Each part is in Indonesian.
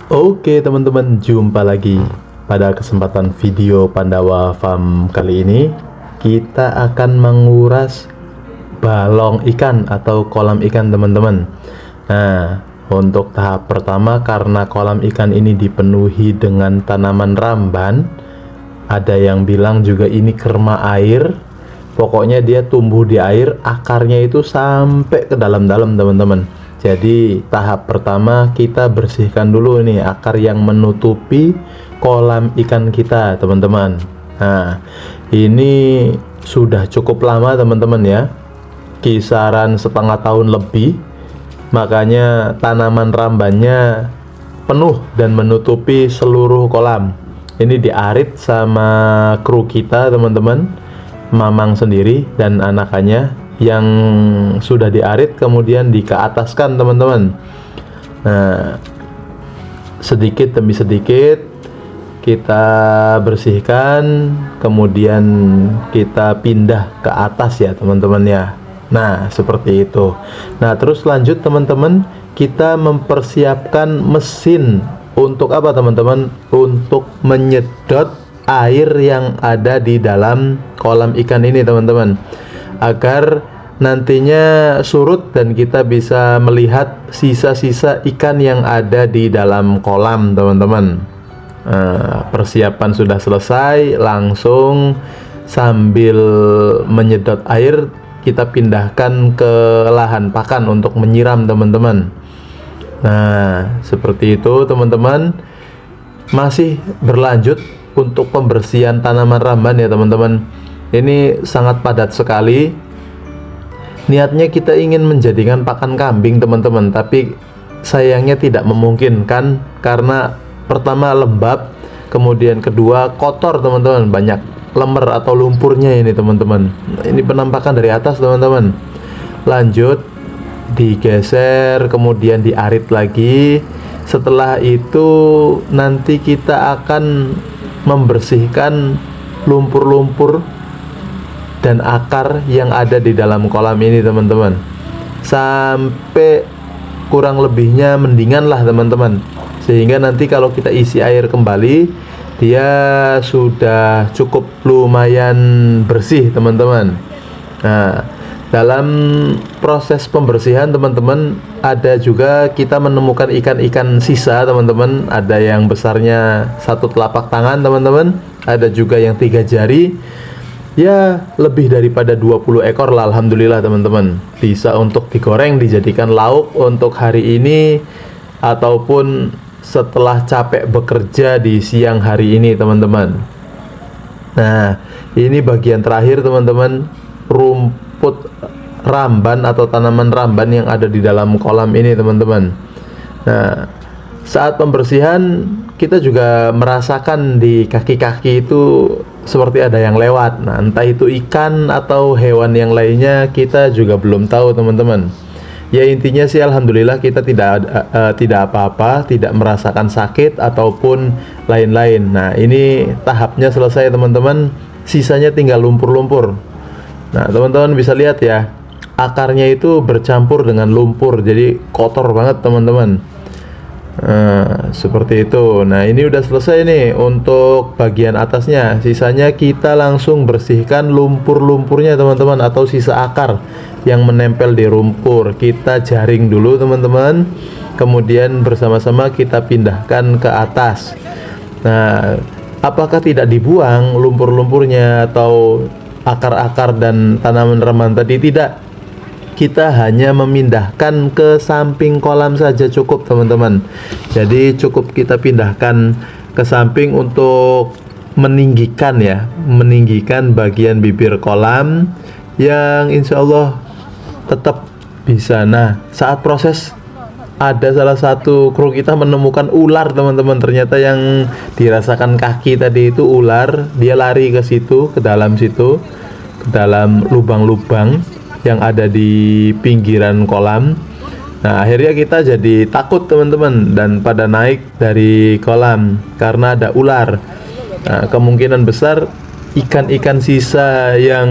Oke teman-teman, jumpa lagi. Pada kesempatan video Pandawa Farm kali ini kita akan menguras balong ikan atau kolam ikan teman-teman. Nah, untuk tahap pertama, karena kolam ikan ini dipenuhi dengan tanaman ramban, ada yang bilang juga ini kerma air. Pokoknya dia tumbuh di air, akarnya itu sampai ke dalam-dalam teman-teman. Jadi tahap pertama kita bersihkan dulu nih akar yang menutupi kolam ikan kita teman-teman. Nah, ini sudah cukup lama teman-teman ya, kisaran setengah tahun lebih. Makanya tanaman rambannya penuh dan menutupi seluruh kolam. Ini diarit sama kru kita teman-teman, Mamang sendiri dan anakannya yang sudah diarit kemudian dikeataskan teman-teman. Nah, sedikit demi sedikit kita bersihkan, kemudian kita pindah ke atas ya teman-teman ya. Nah, seperti itu. Nah, terus lanjut teman-teman, kita mempersiapkan mesin untuk apa teman-teman? Untuk menyedot air yang ada di dalam kolam ikan ini teman-teman, agar nantinya surut dan kita bisa melihat sisa-sisa ikan yang ada di dalam kolam teman-teman. Persiapan sudah selesai, langsung sambil menyedot air kita pindahkan ke lahan pakan untuk menyiram teman-teman. Nah, seperti itu teman-teman. Masih berlanjut untuk pembersihan tanaman ramban ya teman-teman. Ini sangat padat sekali. Niatnya kita ingin menjadikan pakan kambing teman-teman, tapi sayangnya tidak memungkinkan karena pertama lembab, kemudian kedua kotor teman-teman, banyak lemer atau lumpurnya ini teman-teman. Ini penampakan dari atas teman-teman. Lanjut digeser, kemudian diarit lagi. Setelah itu nanti kita akan membersihkan lumpur-lumpur dan akar yang ada di dalam kolam ini teman-teman, sampai kurang lebihnya mendingan lah teman-teman, sehingga nanti kalau kita isi air kembali dia sudah cukup lumayan bersih teman-teman. Nah, dalam proses pembersihan teman-teman ada juga kita menemukan ikan-ikan sisa teman-teman. Ada yang besarnya satu telapak tangan teman-teman, ada juga yang 3 jari. Ya, lebih daripada 20 ekor lah alhamdulillah teman-teman. Bisa untuk digoreng, dijadikan lauk untuk hari ini ataupun setelah capek bekerja di siang hari ini teman-teman. Nah, ini bagian terakhir teman-teman, rumput ramban atau tanaman ramban yang ada di dalam kolam ini teman-teman. Nah, saat pembersihan kita juga merasakan di kaki-kaki itu seperti ada yang lewat. Nah, entah itu ikan atau hewan yang lainnya kita juga belum tahu teman-teman. Ya, intinya sih alhamdulillah kita tidak apa-apa, tidak merasakan sakit ataupun lain-lain. Nah, ini tahapnya selesai teman-teman, sisanya tinggal lumpur-lumpur. Nah, teman-teman bisa lihat ya, akarnya itu bercampur dengan lumpur, jadi kotor banget teman-teman. Seperti itu. Nah, ini udah selesai nih untuk bagian atasnya. Sisanya kita langsung bersihkan lumpur-lumpurnya teman-teman, atau sisa akar yang menempel di lumpur. Kita jaring dulu teman-teman, kemudian bersama-sama kita pindahkan ke atas. Nah, apakah tidak dibuang lumpur-lumpurnya atau akar-akar dan tanaman ramban tadi? Tidak, kita hanya memindahkan ke samping kolam saja cukup teman-teman. Jadi cukup kita pindahkan ke samping untuk meninggikan ya, meninggikan bagian bibir kolam yang insya Allah tetap bisa. Nah, saat proses ada salah satu kru kita menemukan ular teman-teman. Ternyata yang dirasakan kaki tadi itu ular. Dia lari ke situ, ke dalam situ, ke dalam lubang-lubang yang ada di pinggiran kolam. Nah, akhirnya kita jadi takut teman-teman dan pada naik dari kolam karena ada ular. Nah, kemungkinan besar ikan-ikan sisa yang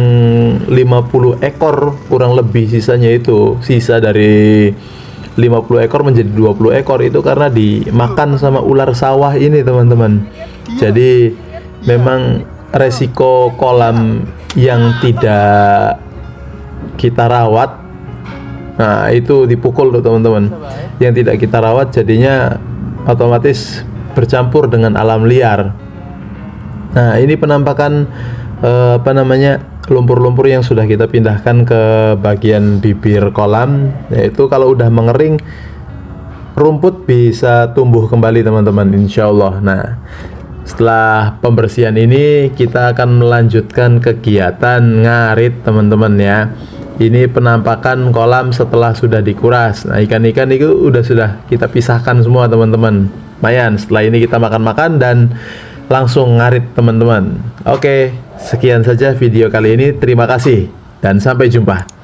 50 ekor kurang lebih, sisanya itu sisa dari 50 ekor menjadi 20 ekor itu karena dimakan sama ular sawah ini teman-teman. Jadi memang resiko kolam yang tidak kita rawat, nah itu dipukul tuh teman-teman. Yang tidak kita rawat jadinya otomatis bercampur dengan alam liar. Nah ini penampakan lumpur-lumpur yang sudah kita pindahkan ke bagian bibir kolam, yaitu kalau udah mengering rumput bisa tumbuh kembali teman-teman, insya Allah. Nah setelah pembersihan ini kita akan melanjutkan kegiatan ngarit teman-teman ya. Ini penampakan kolam setelah sudah dikuras. Nah ikan-ikan itu sudah kita pisahkan semua teman-teman. Lumayan, setelah ini kita makan-makan dan langsung ngarit teman-teman. Oke, sekian saja video kali ini. Terima kasih dan sampai jumpa.